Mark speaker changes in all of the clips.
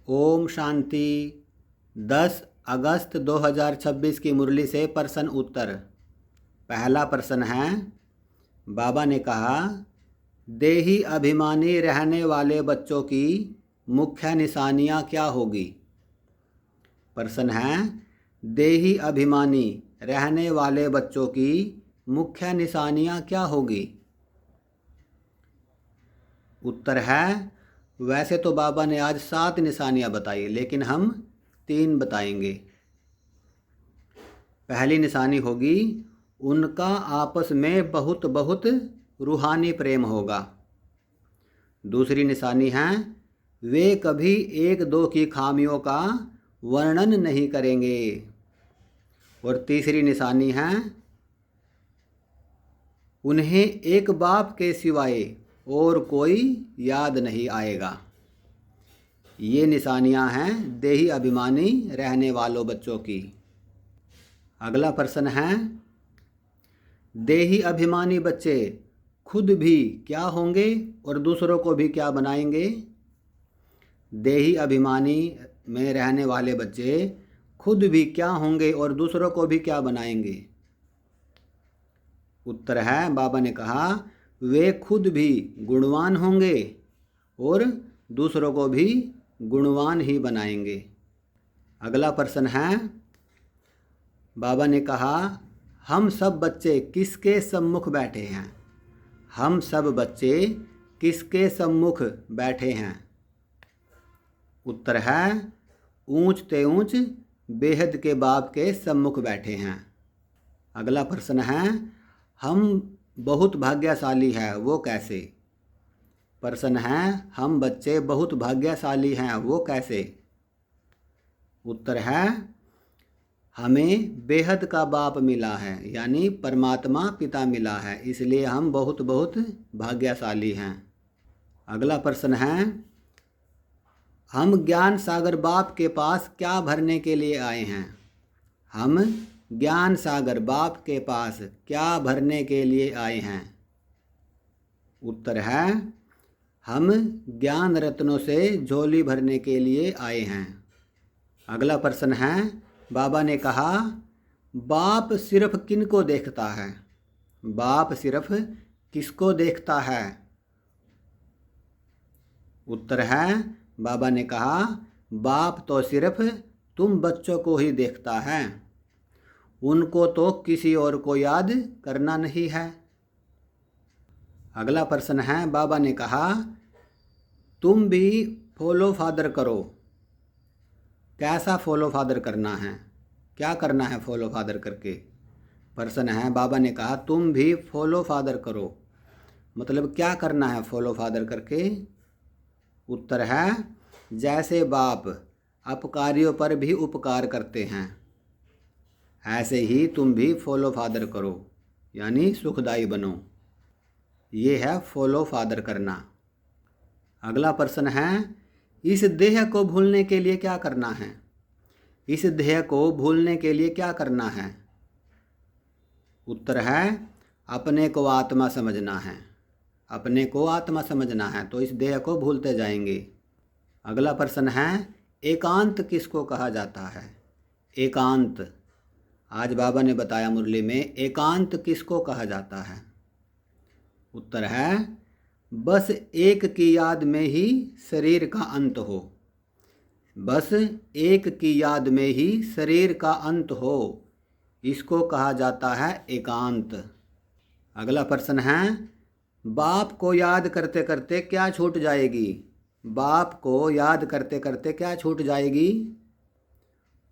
Speaker 1: ओम शांति। 10 अगस्त 2026 की मुरली से प्रश्न उत्तर। पहला प्रश्न है, बाबा ने कहा, देही अभिमानी रहने वाले बच्चों की मुख्य निशानियाँ क्या होगी। प्रश्न है, देही अभिमानी रहने वाले बच्चों की मुख्य निशानियाँ क्या होगी। उत्तर है, वैसे तो बाबा ने आज 7 निशानियाँ बताई, लेकिन हम 3 बताएंगे। पहली निशानी होगी, उनका आपस में बहुत बहुत रूहानी प्रेम होगा। दूसरी निशानी है, वे कभी एक दो की खामियों का वर्णन नहीं करेंगे। और तीसरी निशानी है, उन्हें एक बाप के सिवाय और कोई याद नहीं आएगा। ये निशानियां हैं देही अभिमानी रहने वालों बच्चों की। अगला प्रश्न है, देही अभिमानी बच्चे खुद भी क्या होंगे और दूसरों को भी क्या बनाएंगे। देही अभिमानी में रहने वाले बच्चे खुद भी क्या होंगे और दूसरों को भी क्या बनाएंगे। उत्तर है, बाबा ने कहा, वे खुद भी गुणवान होंगे और दूसरों को भी गुणवान ही बनाएंगे। अगला प्रश्न है, बाबा ने कहा, हम सब बच्चे किसके सम्मुख बैठे हैं। हम सब बच्चे किसके सम्मुख बैठे हैं। उत्तर है, ऊंच ते ऊंच बेहद के बाप के सम्मुख बैठे हैं। अगला प्रश्न है, हम बहुत भाग्यशाली हैं, वो कैसे। प्रश्न है, हम बच्चे बहुत भाग्यशाली हैं, वो कैसे। उत्तर है, हमें बेहद का बाप मिला है, यानी परमात्मा पिता मिला है, इसलिए हम बहुत बहुत भाग्यशाली हैं। अगला प्रश्न है, हम ज्ञान सागर बाप के पास क्या भरने के लिए आए हैं। हम ज्ञान सागर बाप के पास क्या भरने के लिए आए हैं। उत्तर है, हम ज्ञान रत्नों से झोली भरने के लिए आए हैं। अगला प्रश्न है, बाबा ने कहा, बाप सिर्फ किन को देखता है। बाप सिर्फ किसको देखता है। उत्तर है, बाबा ने कहा, बाप तो सिर्फ तुम बच्चों को ही देखता है, उनको तो किसी और को याद करना नहीं है। अगला प्रश्न है, बाबा ने कहा, तुम भी फॉलो फादर करो। कैसा फॉलो फादर करना है, क्या करना है फॉलो फादर करके। प्रश्न है, बाबा ने कहा, तुम भी फॉलो फादर करो, मतलब क्या करना है फॉलो फादर करके। उत्तर है, जैसे बाप अपकारियों पर भी उपकार करते हैं, ऐसे ही तुम भी फॉलो फादर करो, यानी सुखदाई बनो। ये है फॉलो फादर करना। अगला प्रश्न है, इस देह को भूलने के लिए क्या करना है। इस देह को भूलने के लिए क्या करना है। उत्तर है, अपने को आत्मा समझना है। अपने को आत्मा समझना है तो इस देह को भूलते जाएंगे। अगला प्रश्न है, एकांत किसको कहा जाता है। एकांत, आज बाबा ने बताया मुरली में, एकांत किसको कहा जाता है। उत्तर है, बस एक की याद में ही शरीर का अंत हो। बस एक की याद में ही शरीर का अंत हो, इसको कहा जाता है एकांत। अगला प्रश्न है, बाप को याद करते करते क्या छूट जाएगी। बाप को याद करते करते क्या छूट जाएगी।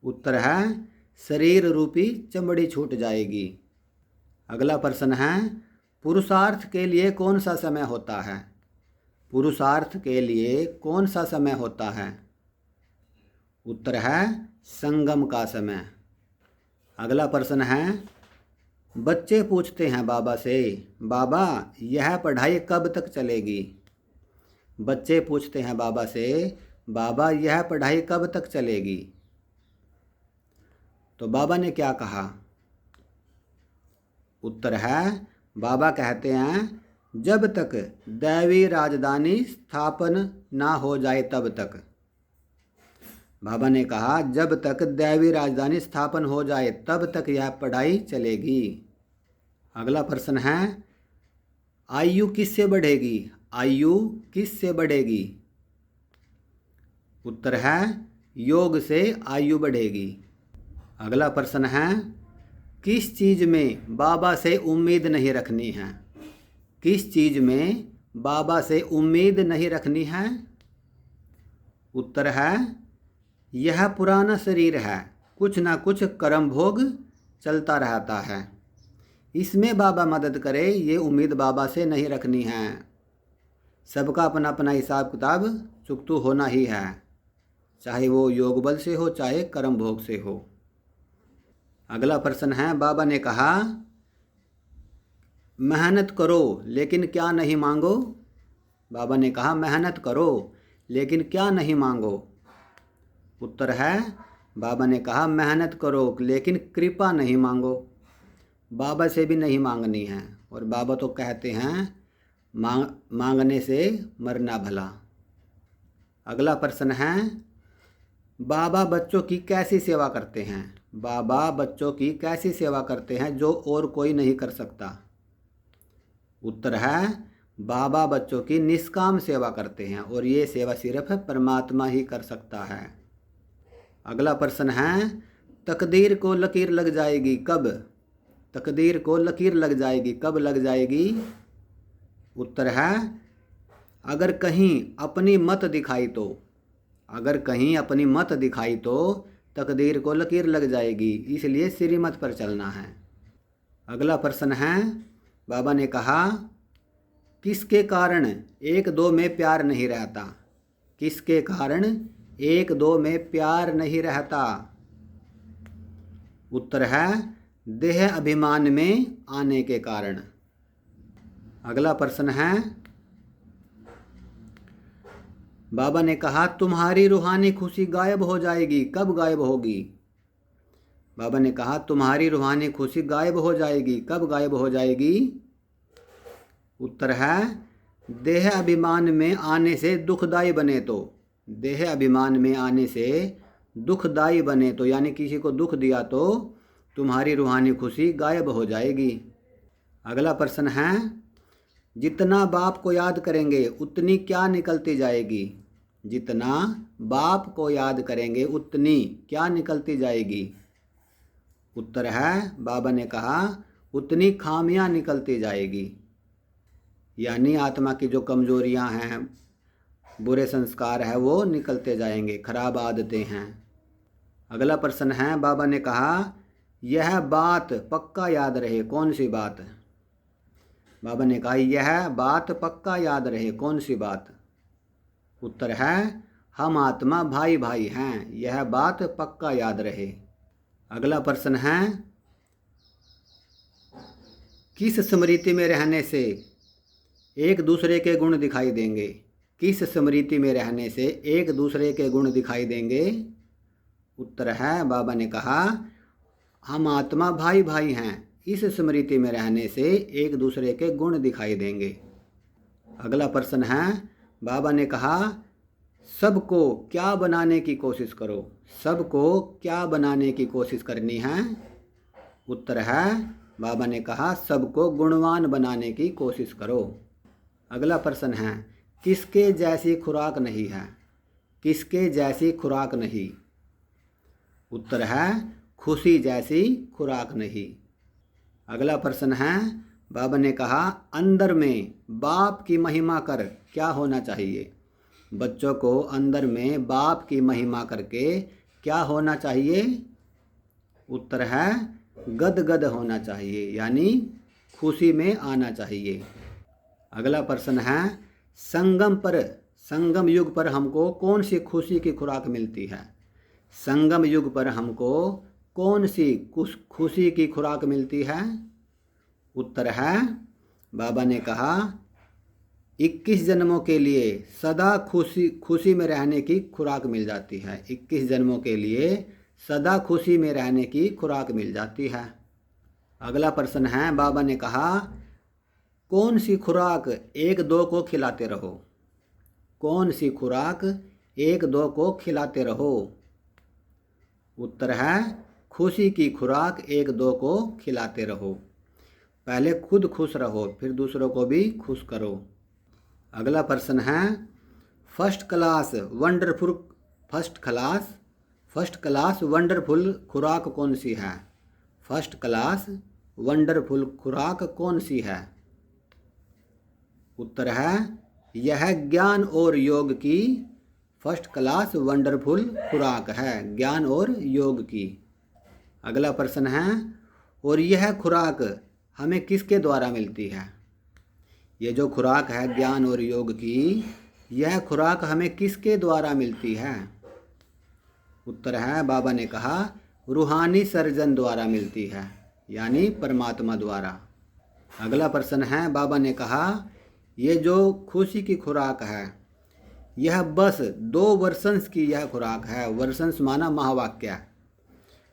Speaker 1: उत्तर है, शरीर रूपी चमड़ी छूट जाएगी। अगला प्रश्न है, पुरुषार्थ के लिए कौन सा समय होता है। पुरुषार्थ के लिए कौन सा समय होता है। उत्तर है, संगम का समय। अगला प्रश्न है, बच्चे पूछते हैं बाबा से, बाबा यह पढ़ाई कब तक चलेगी। बच्चे पूछते हैं बाबा से, बाबा यह पढ़ाई कब तक चलेगी। तो बाबा ने क्या कहा। उत्तर है, बाबा कहते हैं, जब तक दैवी राजधानी स्थापन ना हो जाए तब तक। बाबा ने कहा जब तक दैवी राजधानी स्थापन हो जाए तब तक यह पढ़ाई चलेगी। अगला प्रश्न है आयु किससे बढ़ेगी? आयु किससे बढ़ेगी? उत्तर है योग से आयु बढ़ेगी। अगला प्रश्न है किस चीज़ में बाबा से उम्मीद नहीं रखनी है? किस चीज़ में बाबा से उम्मीद नहीं रखनी है? उत्तर है यह पुराना शरीर है, कुछ ना कुछ कर्म भोग चलता रहता है, इसमें बाबा मदद करे ये उम्मीद बाबा से नहीं रखनी है। सबका अपना अपना हिसाब किताब चुकतू होना ही है, चाहे वो योग बल से हो चाहे कर्म भोग से हो। अगला प्रश्न है बाबा ने कहा मेहनत करो लेकिन क्या नहीं मांगो? बाबा ने कहा मेहनत करो लेकिन क्या नहीं मांगो? उत्तर है बाबा ने कहा मेहनत करो लेकिन कृपा नहीं मांगो। बाबा से भी नहीं मांगनी है, और बाबा तो कहते हैं मांगने से मरना भला। अगला प्रश्न है बाबा बच्चों की कैसी सेवा करते हैं? बाबा बच्चों की कैसी सेवा करते हैं जो और कोई नहीं कर सकता? उत्तर है बाबा बच्चों की निष्काम सेवा करते हैं, और ये सेवा सिर्फ परमात्मा ही कर सकता है। अगला प्रश्न है तकदीर को लकीर लग जाएगी कब? तकदीर को लकीर लग जाएगी कब लग जाएगी? उत्तर है अगर कहीं अपनी मत दिखाई तो। अगर कहीं अपनी मत दिखाई तो तकदीर को लकीर लग जाएगी, इसलिए श्रीमत पर चलना है। अगला प्रश्न है बाबा ने कहा किसके कारण एक दो में प्यार नहीं रहता? किसके कारण एक दो में प्यार नहीं रहता? उत्तर है देह अभिमान में आने के कारण। अगला प्रश्न है बाबा ने कहा तुम्हारी रूहानी खुशी गायब हो जाएगी कब गायब होगी? बाबा ने कहा तुम्हारी रूहानी खुशी गायब हो जाएगी कब गायब हो जाएगी? उत्तर है देह अभिमान में आने से दुखदाई बने तो। देह अभिमान में आने से दुखदाई बने तो, यानी किसी को दुख दिया तो तुम्हारी रूहानी खुशी गायब हो जाएगी। अगला प्रश्न है जितना बाप को याद करेंगे उतनी क्या निकलती जाएगी? जितना बाप को याद करेंगे उतनी क्या निकलती जाएगी? उत्तर है बाबा ने कहा उतनी खामियां निकलती जाएगी, यानी आत्मा की जो कमजोरियां हैं, बुरे संस्कार है, वो निकलते जाएंगे, खराब आदतें हैं। अगला प्रश्न है बाबा ने कहा यह बात पक्का याद रहे, कौन सी बात? बाबा ने कहा यह बात पक्का याद रहे, कौन सी बात? उत्तर है हम आत्मा भाई भाई हैं, यह बात पक्का याद रहे। अगला प्रश्न है किस स्मृति में रहने से एक दूसरे के गुण दिखाई देंगे? किस स्मृति में रहने से एक दूसरे के गुण दिखाई देंगे? उत्तर है बाबा ने कहा हम आत्मा भाई भाई हैं, इस स्मृति में रहने से एक दूसरे के गुण दिखाई देंगे। अगला प्रश्न है बाबा ने कहा सबको क्या बनाने की कोशिश करो? सबको क्या बनाने की कोशिश करनी है? उत्तर है बाबा ने कहा सबको गुणवान बनाने की कोशिश करो। अगला प्रश्न है किसके जैसी खुराक नहीं है? किसके जैसी खुराक नहीं? उत्तर है खुशी जैसी खुराक नहीं। अगला प्रश्न है बाबा ने कहा अंदर में बाप की महिमा कर क्या होना चाहिए? बच्चों को अंदर में बाप की महिमा करके क्या होना चाहिए? उत्तर है गदगद होना चाहिए, यानी खुशी में आना चाहिए। अगला प्रश्न है संगम युग पर हमको कौन सी खुशी की खुराक मिलती है? संगम युग पर हमको कौन सी खुशी की खुराक मिलती है? उत्तर है बाबा ने कहा 21 जन्मों के लिए सदा खुशी में रहने की खुराक मिल जाती है। 21 जन्मों के लिए सदा खुशी में रहने की खुराक मिल जाती है। अगला प्रश्न है बाबा ने कहा कौन सी खुराक एक दो को खिलाते रहो? कौन सी खुराक एक दो को खिलाते रहो? उत्तर है खुशी की खुराक एक दो को खिलाते रहो। पहले खुद खुश रहो, फिर दूसरों को भी खुश करो। अगला प्रश्न है फर्स्ट क्लास वंडरफुल खुराक कौन सी है? फर्स्ट क्लास वंडरफुल खुराक कौन सी है? उत्तर है यह ज्ञान और योग की फर्स्ट क्लास वंडरफुल खुराक है, ज्ञान और योग की। अगला प्रश्न है और यह खुराक हमें किसके द्वारा मिलती है? ये जो खुराक है ज्ञान और योग की, यह खुराक हमें किसके द्वारा मिलती है? उत्तर है बाबा ने कहा रूहानी सर्जन द्वारा मिलती है, यानी परमात्मा द्वारा। अगला प्रश्न है बाबा ने कहा ये जो खुशी की खुराक है यह बस 2 वर्षंस की यह खुराक है। वर्षंस माना महावाक्य।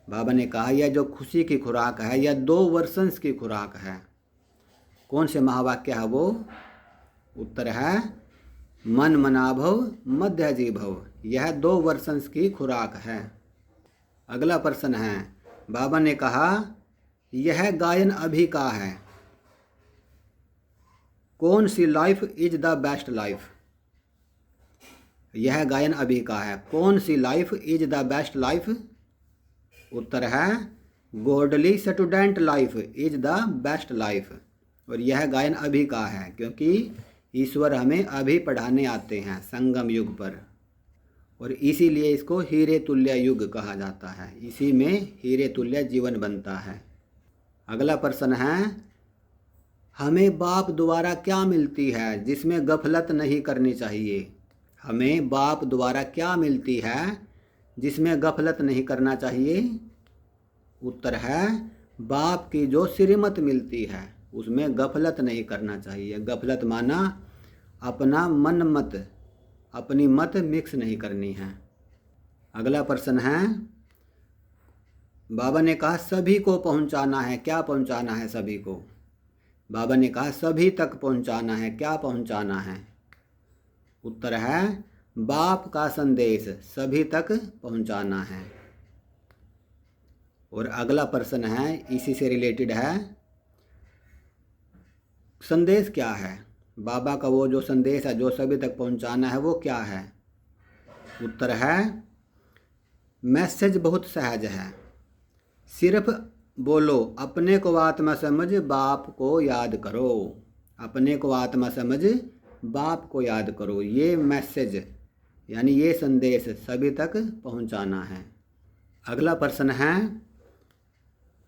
Speaker 1: बाबा ने कहा यह जो खुशी की खुराक है यह 2 वर्षंस की खुराक है। कौन से महावाक्य है वो? उत्तर है मन मनाभव मध्य जीभव, यह 2 वर्षंस की खुराक है। अगला प्रश्न है बाबा ने कहा यह गायन अभी का है, कौन सी life is the best life? यह गायन अभी का है, कौन सी life is the best life? उत्तर है godly student life is the best life. और यह गायन अभी का है क्योंकि ईश्वर हमें अभी पढ़ाने आते हैं संगम युग पर, और इसीलिए इसको हीरे तुल्य युग कहा जाता है। इसी में हीरे तुल्य जीवन बनता है। अगला प्रश्न है हमें बाप द्वारा क्या मिलती है जिसमें गफलत नहीं करनी चाहिए? हमें बाप द्वारा क्या मिलती है जिसमें गफलत नहीं करना चाहिए? उत्तर है बाप की जो श्रीमत मिलती है उसमें गफलत नहीं करना चाहिए। गफलत माना अपना मन मत, अपनी मत मिक्स नहीं करनी है। अगला प्रश्न है बाबा ने कहा सभी को पहुंचाना है, क्या पहुंचाना है सभी को? बाबा ने कहा सभी तक पहुंचाना है, क्या पहुंचाना है? उत्तर है बाप का संदेश सभी तक पहुंचाना है। और अगला प्रश्न है इसी से रिलेटेड है, संदेश क्या है? बाबा का वो जो संदेश है जो सभी तक पहुंचाना है वो क्या है? उत्तर है मैसेज बहुत सहज है, सिर्फ बोलो अपने को आत्मा समझ बाप को याद करो। अपने को आत्मा समझ बाप को याद करो, ये मैसेज यानी ये संदेश सभी तक पहुंचाना है। अगला प्रश्न है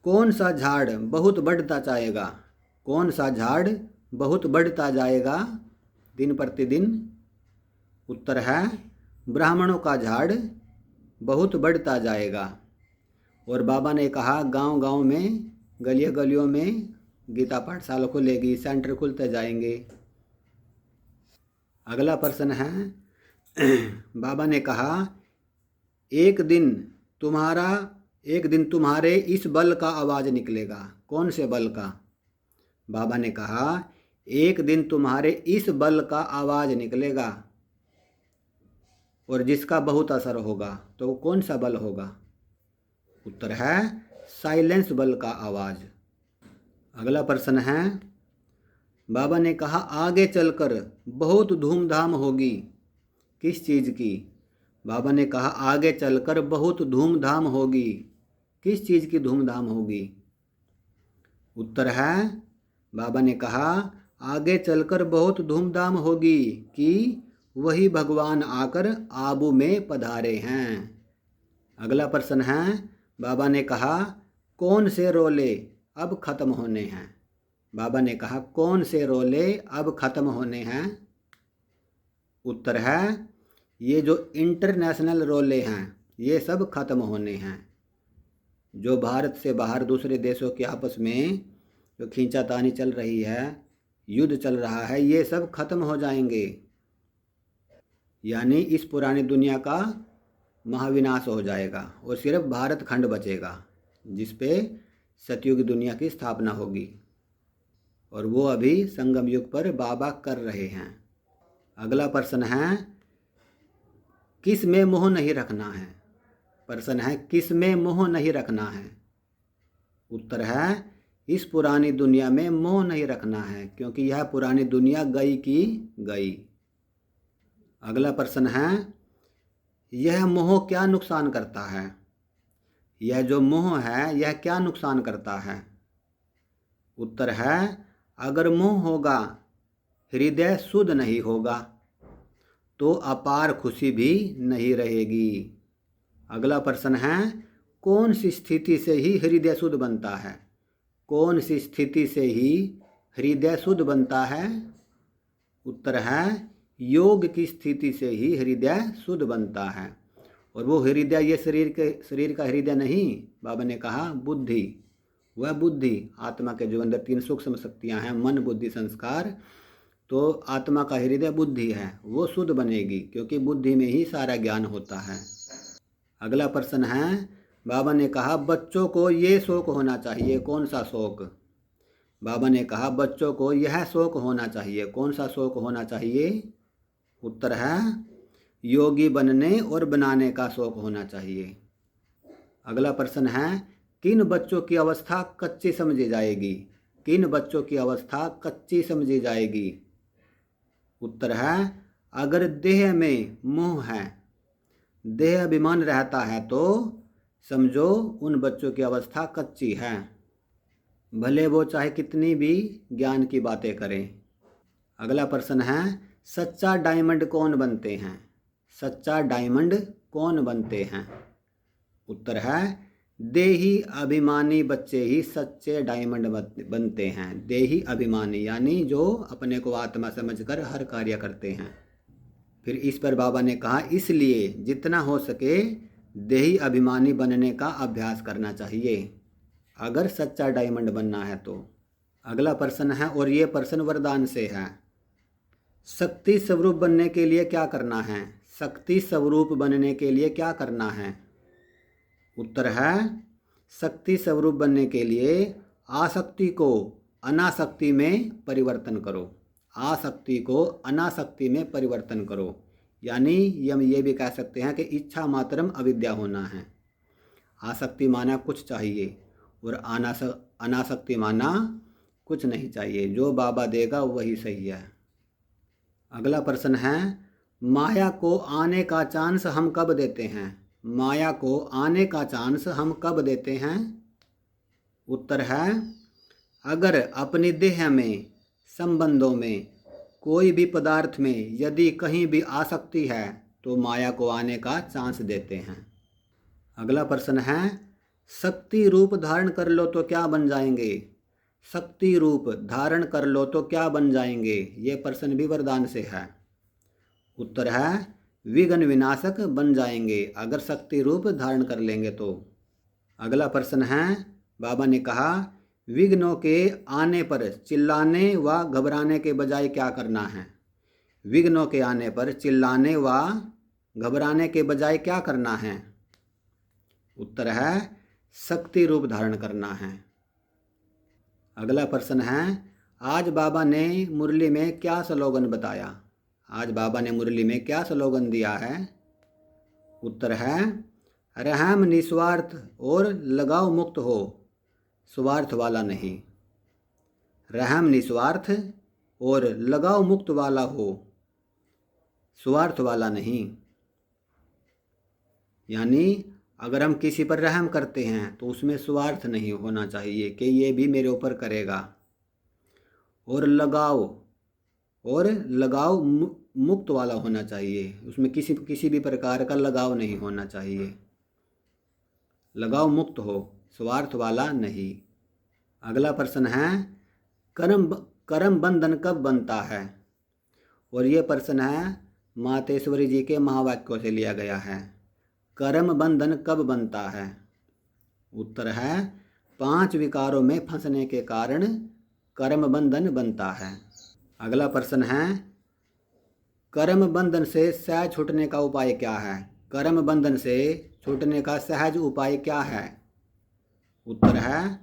Speaker 1: कौन सा झाड़ बहुत बढ़ता जाएगा? कौन सा झाड़ बहुत बढ़ता जाएगा दिन प्रतिदिन? उत्तर है ब्राह्मणों का झाड़ बहुत बढ़ता जाएगा। और बाबा ने कहा गांव-गांव में, गलियों में गीता पाठशाला खुलेगी, सेंटर खुलते जाएंगे। अगला प्रश्न है बाबा ने कहा एक दिन तुम्हारे इस बल का आवाज़ निकलेगा। कौन से बल का? बाबा ने कहा एक दिन तुम्हारे इस बल का आवाज़ निकलेगा और जिसका बहुत असर होगा। तो कौन सा बल होगा? उत्तर है साइलेंस बल का आवाज़। अगला प्रश्न है बाबा ने कहा आगे चलकर बहुत धूमधाम होगी, किस चीज़ की? बाबा ने कहा आगे चलकर बहुत धूमधाम होगी, किस चीज़ की धूमधाम होगी? उत्तर है बाबा ने कहा आगे चलकर बहुत धूमधाम होगी कि वही भगवान आकर आबू में पधारे हैं। अगला प्रश्न है बाबा ने कहा कौन से रोले अब ख़त्म होने हैं? बाबा ने कहा कौन से रोले अब ख़त्म होने हैं? उत्तर है ये जो इंटरनेशनल रोले हैं ये सब ख़त्म होने हैं। जो भारत से बाहर दूसरे देशों के आपस में जो खींचातानी चल रही है, युद्ध चल रहा है, ये सब ख़त्म हो जाएंगे। यानी इस पुरानी दुनिया का महाविनाश हो जाएगा और सिर्फ भारत खंड बचेगा जिस पे सतयुग दुनिया की स्थापना होगी। और वो अभी संगम युग पर बाबा कर रहे हैं। अगला प्रश्न है किस में मोह नहीं रखना है? प्रश्न है किस में मोह नहीं रखना है। उत्तर है इस पुरानी दुनिया में मोह नहीं रखना है, क्योंकि यह पुरानी दुनिया गई की गई। अगला प्रश्न है यह मोह क्या नुकसान करता है। यह जो मोह है यह क्या नुकसान करता है। उत्तर है अगर मोह होगा, हृदय शुद्ध नहीं होगा, तो अपार खुशी भी नहीं रहेगी। अगला प्रश्न है कौन सी स्थिति से ही हृदय शुद्ध बनता है। कौन सी स्थिति से ही हृदय शुद्ध बनता है। उत्तर है योग की स्थिति से ही हृदय शुद्ध बनता है। और वो हृदय ये शरीर का हृदय नहीं, बाबा ने कहा बुद्धि, वह बुद्धि आत्मा के जो अंदर 3 सूक्ष्म शक्तियाँ हैं, मन बुद्धि संस्कार, तो आत्मा का हृदय बुद्धि है, वो शुद्ध बनेगी, क्योंकि बुद्धि में ही सारा ज्ञान होता है। अगला प्रश्न है बाबा ने कहा बच्चों को ये शौक होना चाहिए। कौन सा शौक। बाबा ने कहा बच्चों को यह शौक होना चाहिए। कौन सा शौक होना चाहिए। उत्तर है योगी बनने और बनाने का शौक होना चाहिए। अगला प्रश्न है किन बच्चों की अवस्था कच्ची समझी जाएगी। किन बच्चों की अवस्था कच्ची समझी जाएगी। उत्तर है अगर देह में मोह है, देह अभिमान रहता है, तो समझो उन बच्चों की अवस्था कच्ची है, भले वो चाहे कितनी भी ज्ञान की बातें करें। अगला प्रश्न है सच्चा डायमंड कौन बनते हैं। सच्चा डायमंड कौन बनते हैं। उत्तर है देही अभिमानी बच्चे ही सच्चे डायमंड बनते हैं। देही अभिमानी यानी जो अपने को आत्मा समझकर हर कार्य करते हैं। फिर इस पर बाबा ने कहा इसलिए जितना हो सके देही अभिमानी बनने का अभ्यास करना चाहिए, अगर सच्चा डायमंड बनना है तो। अगला प्रश्न है और ये प्रश्न वरदान से है, शक्ति स्वरूप बनने के लिए क्या करना है। शक्ति स्वरूप बनने के लिए क्या करना है। उत्तर है शक्ति स्वरूप बनने के लिए आसक्ति को अनासक्ति में परिवर्तन करो। आसक्ति को अनासक्ति में परिवर्तन करो, यानी हम ये भी कह सकते हैं कि इच्छा मात्रम अविद्या होना है। आसक्ति माना कुछ चाहिए और अनासक्ति माना कुछ नहीं चाहिए। जो बाबा देगा वही सही है। अगला प्रश्न है माया को आने का चांस हम कब देते हैं। माया को आने का चांस हम कब देते हैं। उत्तर है अगर अपनी देह में, संबंधों में, कोई भी पदार्थ में यदि कहीं भी आसक्ति है तो माया को आने का चांस देते हैं। अगला प्रश्न है शक्ति रूप धारण कर लो तो क्या बन जाएंगे। शक्ति रूप धारण कर लो तो क्या बन जाएंगे। ये प्रश्न भी वरदान से है। उत्तर है विघ्न विनाशक बन जाएंगे, अगर शक्ति रूप धारण कर लेंगे तो। अगला प्रश्न है बाबा ने कहा विघ्नों के आने पर चिल्लाने व घबराने के बजाय क्या करना है। विघ्नों के आने पर चिल्लाने व घबराने के बजाय क्या करना है। उत्तर है शक्ति रूप धारण करना है। अगला प्रश्न है आज बाबा ने मुरली में क्या स्लोगन बताया। आज बाबा ने मुरली में क्या स्लोगन दिया है। उत्तर है रहम निस्वार्थ और लगाव मुक्त हो, स्वार्थ वाला नहीं। रहम निस्वार्थ और लगाव मुक्त वाला हो, स्वार्थ वाला नहीं। यानी अगर हम किसी पर रहम करते हैं तो उसमें स्वार्थ नहीं होना चाहिए कि ये भी मेरे ऊपर करेगा। और लगाव मुक्त वाला होना चाहिए, उसमें किसी भी प्रकार का लगाव नहीं होना चाहिए। लगाव मुक्त हो, स्वार्थ वाला नहीं। अगला प्रश्न है कर्म बंधन कब बनता है। और ये प्रश्न है मातेश्वरी जी के महावाक्यों से लिया गया है। कर्म बंधन कब बनता है। उत्तर है 5 विकारों में फंसने के कारण कर्म बंधन बनता है। अगला प्रश्न है कर्म बंधन से सहज छूटने का उपाय क्या है। कर्म बंधन से छूटने का सहज उपाय क्या है। उत्तर है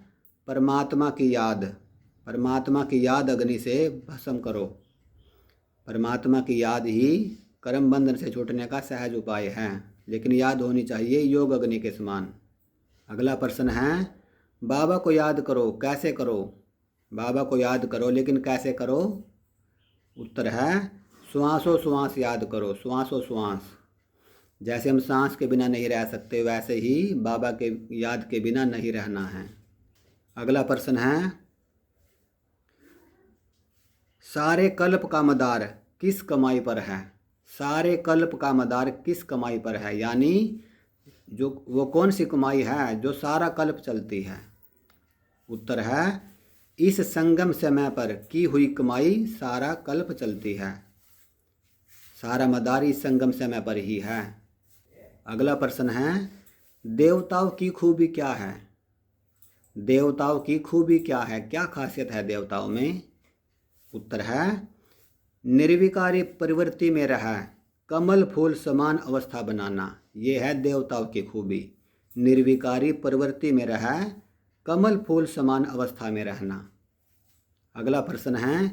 Speaker 1: परमात्मा की याद। परमात्मा की याद अग्नि से भस्म करो। परमात्मा की याद ही कर्म बंधन से छूटने का सहज उपाय है। लेकिन याद होनी चाहिए योग अग्नि के समान। अगला प्रश्न है, बाबा को याद करो, कैसे करो? बाबा को याद करो लेकिन कैसे करो? उत्तर है श्वासों श्वास याद करो, श्वासों श्वास। जैसे हम सांस के बिना नहीं रह सकते, वैसे ही बाबा के याद के बिना नहीं रहना है। अगला प्रश्न है, सारे कल्प का मदार किस कमाई पर है? सारे कल्प का मदार किस कमाई पर है, यानी जो वो कौन सी कमाई है जो सारा कल्प चलती है? उत्तर है इस संगम समय पर की हुई कमाई सारा कल्प चलती है। सारा मदार इस संगम समय पर ही है। अगला प्रश्न है, देवताओं की खूबी क्या है? देवताओं की खूबी क्या है, क्या खासियत है देवताओं में? उत्तर है निर्विकारी प्रवृत्ति में रह कमल फूल समान अवस्था बनाना। ये है देवताओं की खूबी, निर्विकारी प्रवृत्ति में रह कमल फूल समान अवस्था में रहना। अगला प्रश्न है,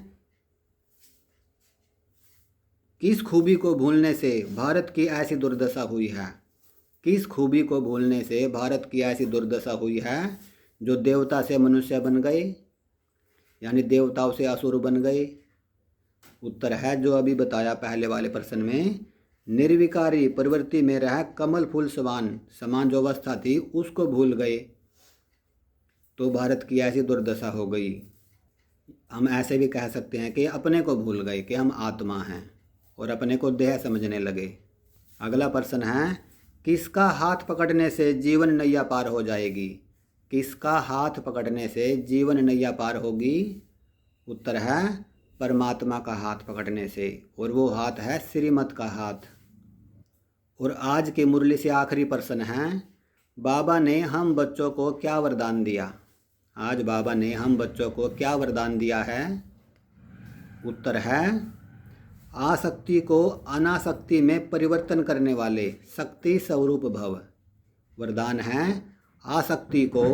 Speaker 1: किस खूबी को भूलने से भारत की ऐसी दुर्दशा हुई है? किस खूबी को भूलने से भारत की ऐसी दुर्दशा हुई है जो देवता से मनुष्य बन गए, यानी देवताओं से असुर बन गए? उत्तर है जो अभी बताया पहले वाले प्रश्न में, निर्विकारी प्रवृत्ति में रह कमल फूल समान जो अवस्था थी उसको भूल गए, तो भारत की ऐसी दुर्दशा हो गई। हम ऐसे भी कह सकते हैं कि अपने को भूल गए कि हम आत्मा हैं और अपने को देह समझने लगे। अगला प्रश्न है, किसका हाथ पकड़ने से जीवन नैया पार हो जाएगी? किसका हाथ पकड़ने से जीवन नैया पार होगी? उत्तर है परमात्मा का हाथ पकड़ने से, और वो हाथ है श्रीमत का हाथ। और आज की मुरली से आखिरी प्रश्न है, बाबा ने हम बच्चों को क्या वरदान दिया? आज बाबा ने हम बच्चों को क्या वरदान दिया है? उत्तर है आसक्ति को अनासक्ति में परिवर्तन करने वाले शक्ति स्वरूप भव। वरदान है आसक्ति को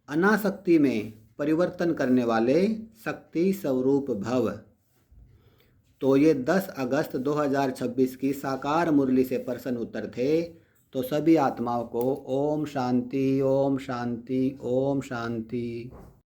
Speaker 1: अनासक्ति में परिवर्तन करने वाले शक्ति स्वरूप भव। तो ये 10 अगस्त 2026 की साकार मुरली से प्रश्न उत्तर थे। तो सभी आत्माओं को ओम शांति, ओम शांति, ओम शांति।